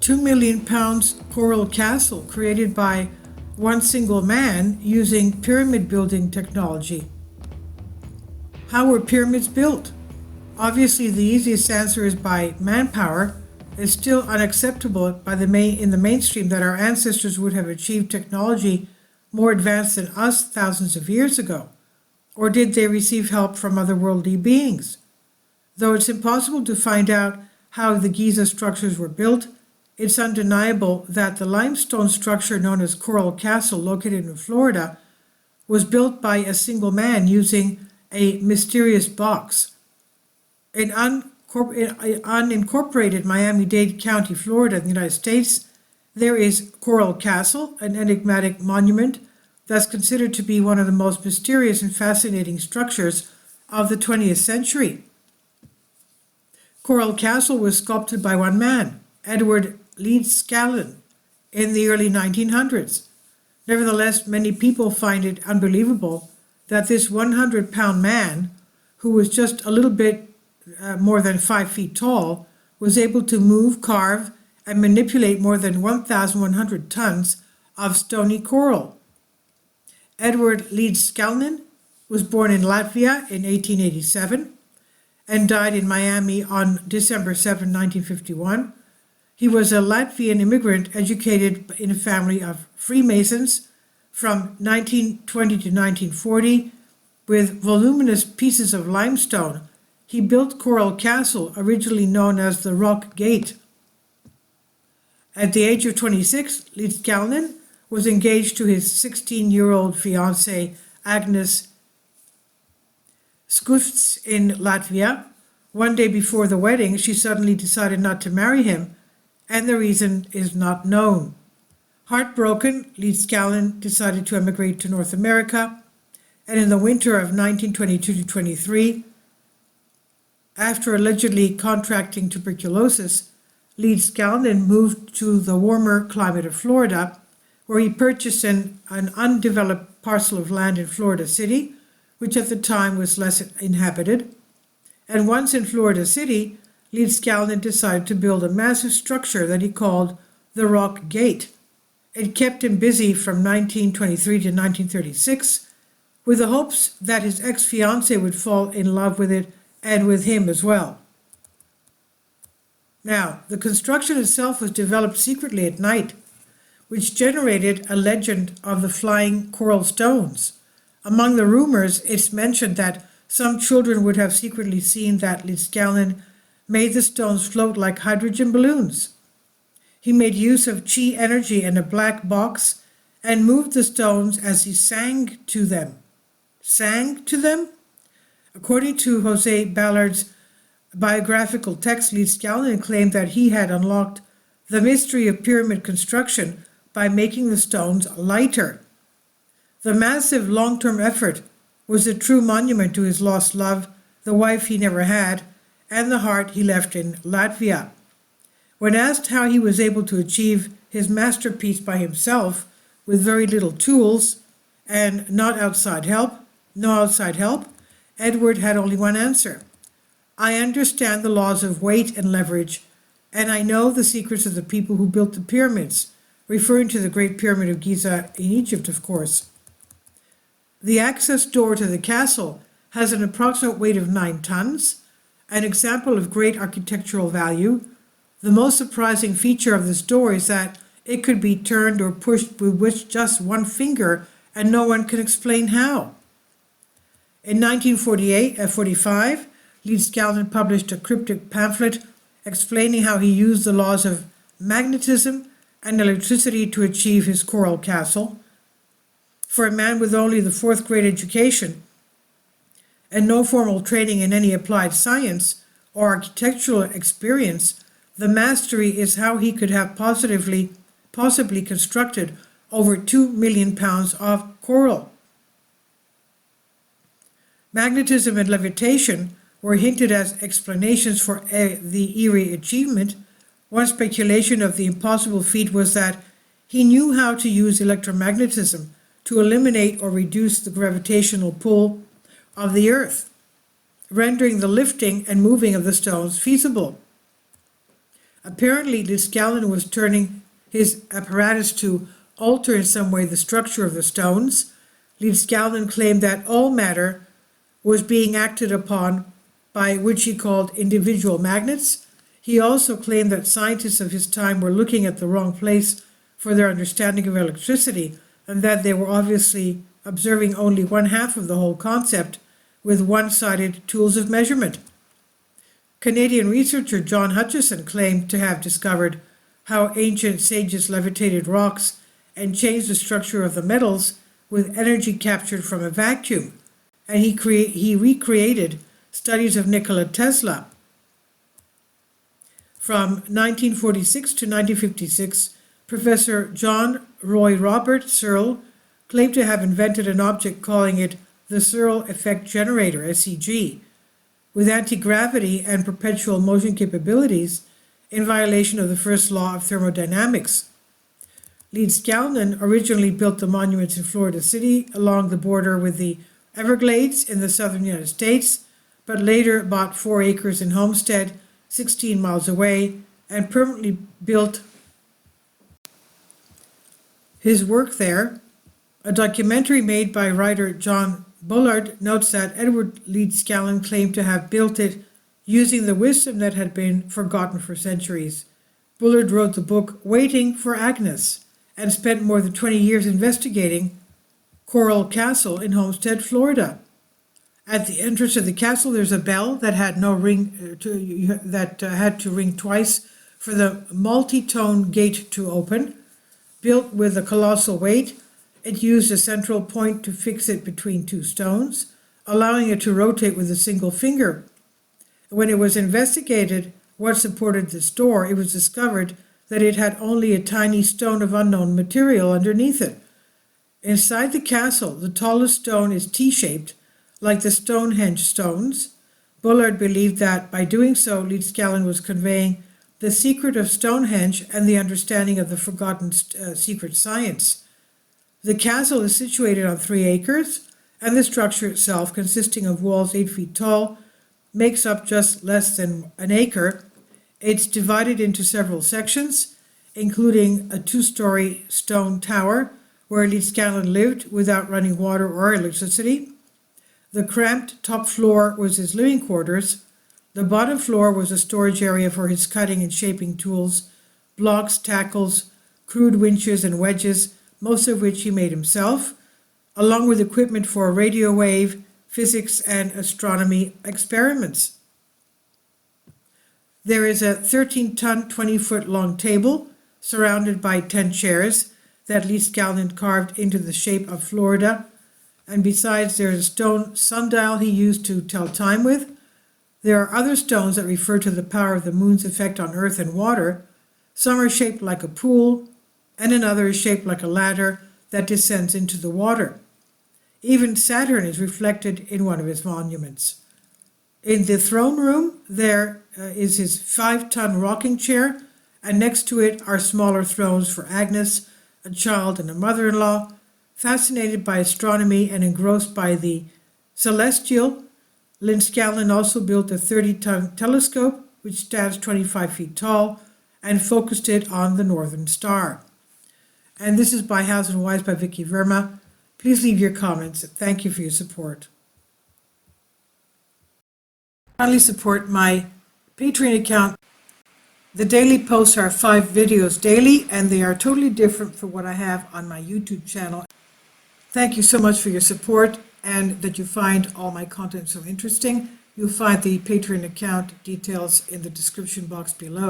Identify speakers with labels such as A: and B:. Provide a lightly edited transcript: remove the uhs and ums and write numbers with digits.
A: 2 million pounds coral castle created by one single man using pyramid building technology. How were pyramids built? Obviously, the easiest answer is by manpower. It's still unacceptable in the mainstream that our ancestors would have achieved technology more advanced than us thousands of years ago. Or did they receive help from otherworldly beings? Though it's impossible to find out how the Giza structures were built, it's undeniable that the limestone structure known as Coral Castle, located in Florida, was built by a single man using a mysterious box. In unincorporated Miami-Dade County, Florida, in the United States, there is Coral Castle, an enigmatic monument that's considered to be one of the most mysterious and fascinating structures of the 20th century. Coral Castle was sculpted by one man, Edward Leedskalnin, in the early 1900s. Nevertheless, many people find it unbelievable that this 100-pound man, who was just a little bit more than 5 feet tall, was able to move, carve, and manipulate more than 1,100 tons of stony coral. Edward Leedskalnin was born in Latvia in 1887 and died in Miami on December 7, 1951. He was a Latvian immigrant educated in a family of Freemasons from 1920 to 1940. With voluminous pieces of limestone, he built Coral Castle, originally known as the Rock Gate. At the age of 26, Leedskalnin was engaged to his 16-year-old fiancée, Agnes Skufts, in Latvia. One day before the wedding, she suddenly decided not to marry him, and the reason is not known. Heartbroken, Leedskalnin decided to emigrate to North America, and in the winter of 1922 to 23, after allegedly contracting tuberculosis, Leedskalnin moved to the warmer climate of Florida, where he purchased an undeveloped parcel of land in Florida City, which at the time was less inhabited. And once in Florida City, Leedskalnin decided to build a massive structure that he called the Rock Gate. It kept him busy from 1923 to 1936, with the hopes that his ex-fiancée would fall in love with it and with him as well. Now, the construction itself was developed secretly at night, which generated a legend of the flying coral stones. Among the rumors, it's mentioned that some children would have secretly seen that Leedskalnin made the stones float like hydrogen balloons. He made use of chi energy in a black box and moved the stones as he sang to them. Sang to them? According to Jose Ballard's biographical text, Leedskalnin claimed that he had unlocked the mystery of pyramid construction by making the stones lighter. The massive long-term effort was a true monument to his lost love, the wife he never had, and the heart he left in Latvia. When asked how he was able to achieve his masterpiece by himself with very little tools and no outside help, Edward had only one answer. I understand the laws of weight and leverage, and I know the secrets of the people who built the pyramids, referring to the Great Pyramid of Giza in Egypt, of course. The access door to the castle has an approximate weight of 9 tons, an example of great architectural value. The most surprising feature of this door is that it could be turned or pushed with just one finger, and no one can explain how. In 1945, Leedskalnin published a cryptic pamphlet explaining how he used the laws of magnetism and electricity to achieve his Coral Castle. For a man with only the 4th grade education and no formal training in any applied science or architectural experience, the mastery is how he could have possibly constructed over 2 million pounds of coral. Magnetism and levitation were hinted as explanations for the eerie achievement. One speculation of the impossible feat was that he knew how to use electromagnetism to eliminate or reduce the gravitational pull of the Earth, rendering the lifting and moving of the stones feasible. Apparently, Lidscallan was turning his apparatus to alter in some way the structure of the stones. Lidscallan claimed that all matter was being acted upon by which he called individual magnets. He also claimed that scientists of his time were looking at the wrong place for their understanding of electricity, and that they were obviously observing only one half of the whole concept with one-sided tools of measurement. Canadian researcher John Hutchison claimed to have discovered how ancient sages levitated rocks and changed the structure of the metals with energy captured from a vacuum, and he recreated studies of Nikola Tesla. From 1946 to 1956, Professor John Roy Robert Searle claimed to have invented an object calling it the Searle Effect Generator, SEG, with anti-gravity and perpetual motion capabilities in violation of the first law of thermodynamics. Lidscallan originally built the monuments in Florida City along the border with the Everglades in the southern United States, but later bought 4 acres in Homestead, 16 miles away, and permanently built his work there. A documentary made by writer John Bullard notes that Edward Lidscallan claimed to have built it using the wisdom that had been forgotten for centuries. Bullard wrote the book Waiting for Agnes and spent more than 20 years investigating Coral Castle in Homestead, Florida. At the entrance of the castle, there's a bell that had no ring had to ring twice for the multi-tone gate to open. Built with a colossal weight, it used a central point to fix it between 2 stones, allowing it to rotate with a single finger. When it was investigated what supported this door, it was discovered that it had only a tiny stone of unknown material underneath it. Inside the castle, the tallest stone is T-shaped, like the Stonehenge stones. Bullard believed that by doing so, Lidscallan was conveying the secret of Stonehenge and the understanding of the forgotten secret science. The castle is situated on 3 acres, and the structure itself, consisting of walls 8 feet tall, makes up just less than an acre. It's divided into several sections, including a 2-story stone tower where Lidscallan lived without running water or electricity. The cramped top floor was his living quarters. The bottom floor was a storage area for his cutting and shaping tools, blocks, tackles, crude winches and wedges, most of which he made himself, along with equipment for radio wave, physics, and astronomy experiments. There is a 13-ton, 20-foot-long table surrounded by 10 chairs that Lidscallan carved into the shape of Florida, and besides, there is a stone sundial he used to tell time with. There are other stones that refer to the power of the moon's effect on earth and water. Some are shaped like a pool, and another is shaped like a ladder that descends into the water. Even Saturn is reflected in one of his monuments. In the throne room, there is his 5-ton rocking chair, and next to it are smaller thrones for Agnes, a child and a mother-in-law. Fascinated by astronomy and engrossed by the celestial, Lidscallan also built a 30-ton telescope, which stands 25 feet tall, and focused it on the Northern Star. And this is by House and Wise by Vicky Verma. Please leave your comments. Thank you for your support. Kindly support my Patreon account. The daily posts are 5 videos daily, and they are totally different from what I have on my YouTube channel. Thank you so much for your support and that you find all my content so interesting. You'll find the Patreon account details in the description box below.